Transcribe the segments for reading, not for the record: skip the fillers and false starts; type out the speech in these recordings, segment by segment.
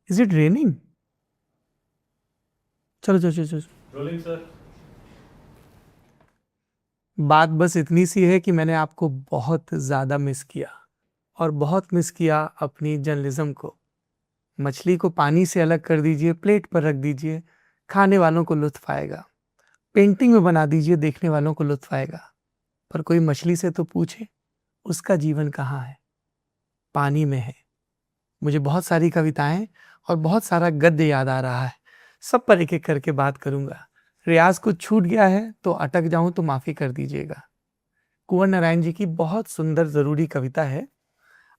Is it raining? चलो चलो चलो चलो। Rolling sir. बात बस इतनी सी है कि मैंने आपको बहुत ज्यादा मिस किया, और बहुत मिस किया अपनी जर्नलिज्म को। मछली को पानी से अलग कर दीजिए, प्लेट पर रख दीजिए, खाने वालों को लुत्फ आएगा। पेंटिंग में बना दीजिए, देखने वालों को लुत्फ आएगा। पर कोई मछली से तो पूछे, उसका जीवन कहाँ है? पानी में है। मुझे बहुत सारी कविताएं और बहुत सारा गद्य याद आ रहा है। सब पर एक एक करके बात करूंगा। रियाज कुछ छूट गया है तो अटक जाऊं तो माफी कर दीजिएगा। कुंवर नारायण जी की बहुत सुंदर जरूरी कविता है।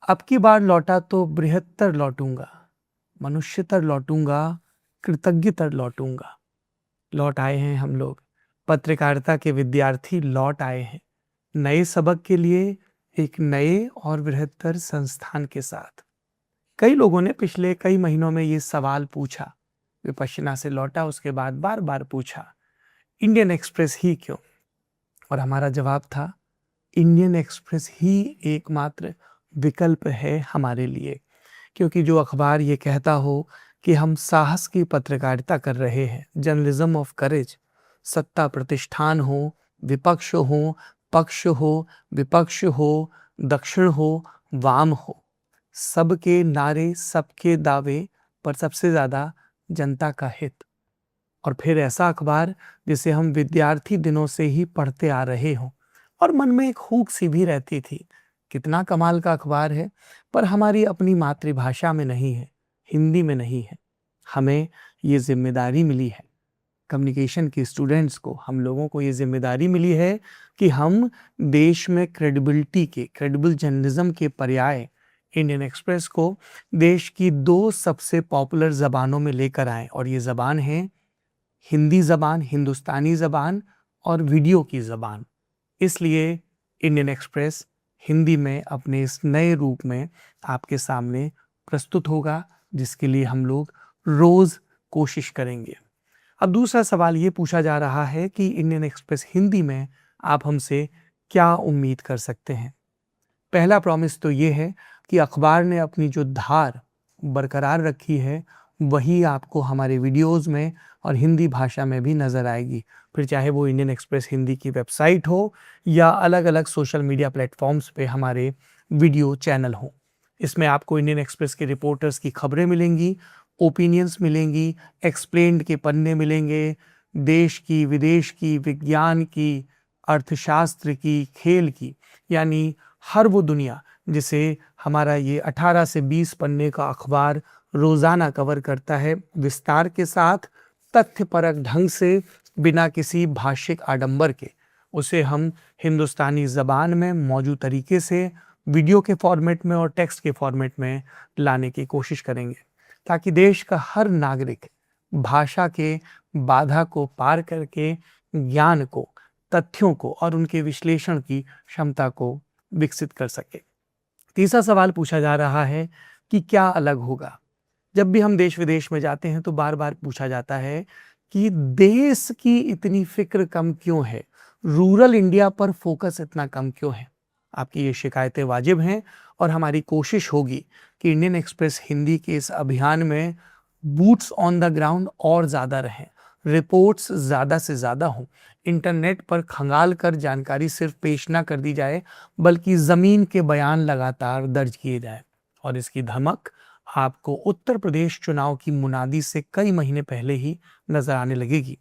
अब की बार लौटा तो बृहत्तर लौटूंगा, मनुष्यतर लौटूंगा, कृतज्ञतर लौटूंगा। लौट आए हैं हम लोग, पत्रकारिता के विद्यार्थी लौट आए हैं, नए सबक के लिए, एक नए और बृहत्तर संस्थान के साथ। कई लोगों ने पिछले कई महीनों में ये सवाल पूछा। विपश्यना से लौटा उसके बाद बार बार पूछा, इंडियन एक्सप्रेस ही क्यों? और हमारा जवाब था, इंडियन एक्सप्रेस ही एकमात्र विकल्प है हमारे लिए। क्योंकि जो अखबार ये कहता हो कि हम साहस की पत्रकारिता कर रहे हैं, जर्नलिज्म ऑफ करेज, सत्ता प्रतिष्ठान हो, विपक्ष हो, पक्ष हो, विपक्ष हो, दक्षिण हो, वाम हो, सबके नारे, सबके दावे, पर सबसे ज्यादा जनता का हित। और फिर ऐसा अखबार जिसे हम विद्यार्थी दिनों से ही पढ़ते आ रहे हों, और मन में एक हुक सी भी रहती थी, कितना कमाल का अखबार है, पर हमारी अपनी मातृभाषा में नहीं है, हिंदी में नहीं है। हमें ये जिम्मेदारी मिली है, कम्युनिकेशन के स्टूडेंट्स को, हम लोगों को ये जिम्मेदारी मिली है कि हम देश में क्रेडिबिलिटी के, क्रेडिबल जर्नलिज्म के पर्याय इंडियन एक्सप्रेस को देश की 2 सबसे पॉपुलर जबानों में लेकर आए। और ये जबान है हिंदी जबान, हिंदुस्तानी जबान, और वीडियो की जबान। इसलिए इंडियन एक्सप्रेस हिंदी में अपने इस नए रूप में आपके सामने प्रस्तुत होगा, जिसके लिए हम लोग रोज कोशिश करेंगे। अब दूसरा सवाल ये पूछा जा रहा है कि इंडियन एक्सप्रेस हिंदी में आप हमसे क्या उम्मीद कर सकते हैं। पहला प्रॉमिस तो ये है कि अखबार ने अपनी जो धार बरकरार रखी है, वही आपको हमारे वीडियोस में और हिंदी भाषा में भी नजर आएगी। फिर चाहे वो इंडियन एक्सप्रेस हिंदी की वेबसाइट हो या अलग अलग सोशल मीडिया प्लेटफॉर्म्स पे हमारे वीडियो चैनल हो। इसमें आपको इंडियन एक्सप्रेस के रिपोर्टर्स की खबरें मिलेंगी, ओपिनियंस मिलेंगी, एक्सप्लेन्ड के पन्ने मिलेंगे, देश की, विदेश की, विज्ञान की, अर्थशास्त्र की, खेल की, यानी हर वो दुनिया जिसे हमारा ये 18 से 20 पन्ने का अखबार रोजाना कवर करता है, विस्तार के साथ, तथ्यपरक ढंग से, बिना किसी भाषिक आडंबर के, उसे हम हिंदुस्तानी जबान में मौजूद तरीके से वीडियो के फॉर्मेट में और टेक्स्ट के फॉर्मेट में लाने की कोशिश करेंगे, ताकि देश का हर नागरिक भाषा के बाधा को पार करके ज्ञान को, तथ्यों को और उनके विश्लेषण की क्षमता को विकसित कर सके। तीसरा सवाल पूछा जा रहा है कि क्या अलग होगा। जब भी हम देश विदेश में जाते हैं तो बार बार पूछा जाता है कि देश की इतनी फिक्र कम क्यों है, रूरल इंडिया पर फोकस इतना कम क्यों है। आपकी ये शिकायतें वाजिब हैं, और हमारी कोशिश होगी कि इंडियन एक्सप्रेस हिंदी के इस अभियान में बूट्स ऑन द ग्राउंड और ज्यादा रहें, रिपोर्ट्स ज्यादा से ज्यादा हों, इंटरनेट पर खंगाल कर जानकारी सिर्फ पेश ना कर दी जाए, बल्कि जमीन के बयान लगातार दर्ज किए जाएं। और इसकी धमक आपको उत्तर प्रदेश चुनाव की मुनादी से कई महीने पहले ही नजर आने लगेगी।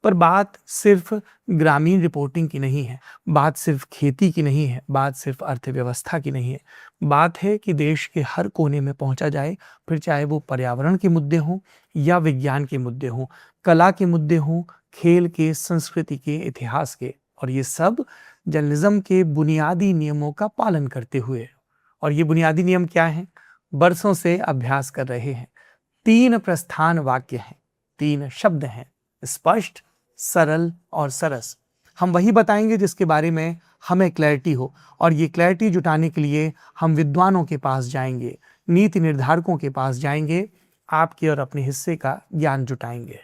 पर बात सिर्फ ग्रामीण रिपोर्टिंग की नहीं है, बात सिर्फ खेती की नहीं है, बात सिर्फ अर्थव्यवस्था की नहीं है। बात है कि देश के हर कोने में पहुंचा जाए, फिर चाहे वो पर्यावरण के मुद्दे हों या विज्ञान के मुद्दे हों, कला के मुद्दे हों, खेल के, संस्कृति के, इतिहास के, और ये सब जर्नलिज्म के बुनियादी नियमों का पालन करते हुए। और ये बुनियादी नियम क्या हैं? बरसों से अभ्यास कर रहे हैं। 3 प्रस्थान वाक्य हैं, 3 शब्द हैं, स्पष्ट, सरल और सरस। हम वही बताएंगे जिसके बारे में हमें क्लैरिटी हो, और ये क्लैरिटी जुटाने के लिए हम विद्वानों के पास जाएंगे, नीति निर्धारकों के पास जाएंगे, आपके और अपने हिस्से का ज्ञान जुटाएंगे।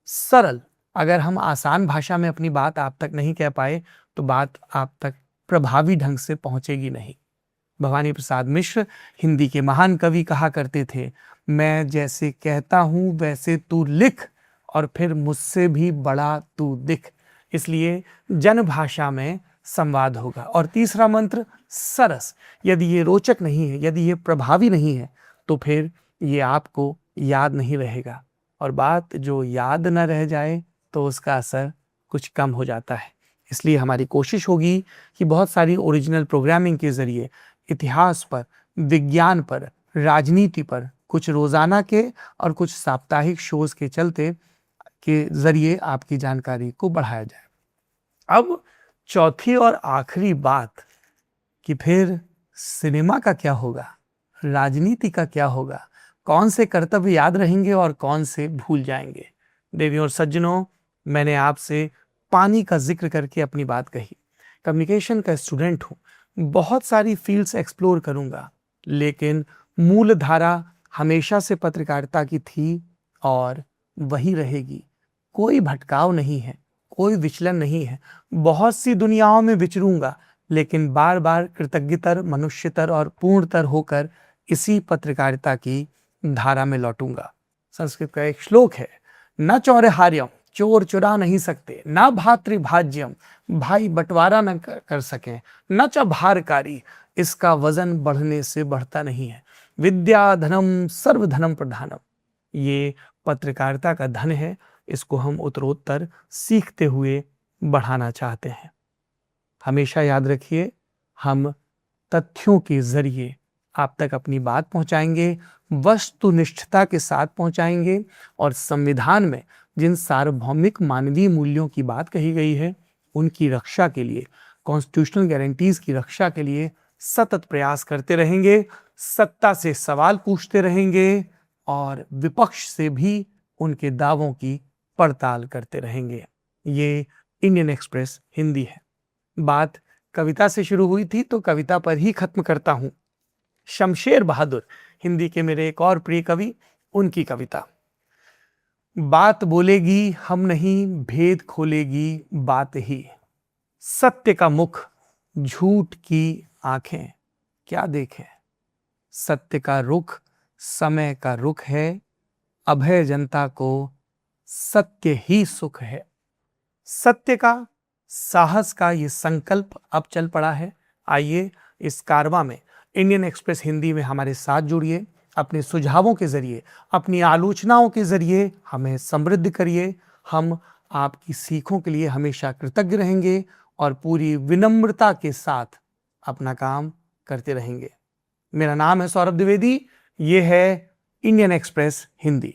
सरल, अगर हम आसान भाषा में अपनी बात आप तक नहीं कह पाए तो बात आप तक प्रभावी ढंग से पहुंचेगी नहीं। भवानी प्रसाद मिश्र हिंदी के महान कवि कहा करते थे, मैं जैसे कहता हूं वैसे तू लिख, और फिर मुझसे भी बड़ा तू दिख। इसलिए जन भाषा में संवाद होगा। और तीसरा मंत्र सरस। यदि ये रोचक नहीं है, यदि ये प्रभावी नहीं है, तो फिर ये आपको याद नहीं रहेगा, और बात जो याद न रह जाए तो उसका असर कुछ कम हो जाता है। इसलिए हमारी कोशिश होगी कि बहुत सारी ओरिजिनल प्रोग्रामिंग के जरिए इतिहास पर, विज्ञान पर, राजनीति पर, कुछ रोजाना के और कुछ साप्ताहिक शोज के चलते के जरिए आपकी जानकारी को बढ़ाया जाए। अब चौथी और आखिरी बात कि फिर सिनेमा का क्या होगा, राजनीति का क्या होगा, कौन से कर्तव्य याद रहेंगे और कौन से भूल जाएंगे। देवियों और सज्जनों, मैंने आपसे पानी का जिक्र करके अपनी बात कही। कम्युनिकेशन का स्टूडेंट हूं, बहुत सारी फील्ड्स एक्सप्लोर करूंगा, लेकिन मूल धारा हमेशा से पत्रकारिता की थी और वही रहेगी। कोई भटकाव नहीं है, कोई विचलन नहीं है। बहुत सी दुनियाओं में विचरूंगा, लेकिन बार बार कृतज्ञतर, मनुष्यतर और पूर्णतर होकर इसी पत्रकारिता की धारा में लौटूंगा। संस्कृत का एक श्लोक है, न चौरहार्यम, चोर चुरा नहीं सकते, न भातृभाज्यम, भाई बंटवारा न कर सके, न च भारकारी, इसका वजन बढ़ने से बढ़ता नहीं है। विद्या धनम सर्वधनम प्रधानम। ये पत्रकारिता का धन है, इसको हम उत्तरोत्तर सीखते हुए बढ़ाना चाहते हैं। हमेशा याद रखिए, हम तथ्यों के जरिए आप तक अपनी बात पहुंचाएंगे, वस्तुनिष्ठता के साथ पहुंचाएंगे, और संविधान में जिन सार्वभौमिक मानवीय मूल्यों की बात कही गई है उनकी रक्षा के लिए, कॉन्स्टिट्यूशनल गारंटीज की रक्षा के लिए सतत प्रयास करते रहेंगे, सत्ता से सवाल पूछते रहेंगे और विपक्ष से भी उनके दावों की पड़ताल करते रहेंगे। ये इंडियन एक्सप्रेस हिंदी है। बात कविता से शुरू हुई थी तो कविता पर ही खत्म करता हूं। शमशेर बहादुर, हिंदी के मेरे एक और प्रिय कवि, उनकी कविता। बात बोलेगी हम नहीं, भेद खोलेगी बात ही, सत्य का मुख झूठ की आंखें क्या देखें, सत्य का रुख समय का रुख है, अभय जनता को सत्य ही सुख है। सत्य का, साहस का ये संकल्प अब चल पड़ा है। आइए इस कारवां में इंडियन एक्सप्रेस हिंदी में हमारे साथ जुड़िए, अपने सुझावों के जरिए, अपनी आलोचनाओं के जरिए हमें समृद्ध करिए। हम आपकी सीखों के लिए हमेशा कृतज्ञ रहेंगे और पूरी विनम्रता के साथ अपना काम करते रहेंगे। मेरा नाम है सौरभ द्विवेदी, ये है इंडियन एक्सप्रेस हिंदी।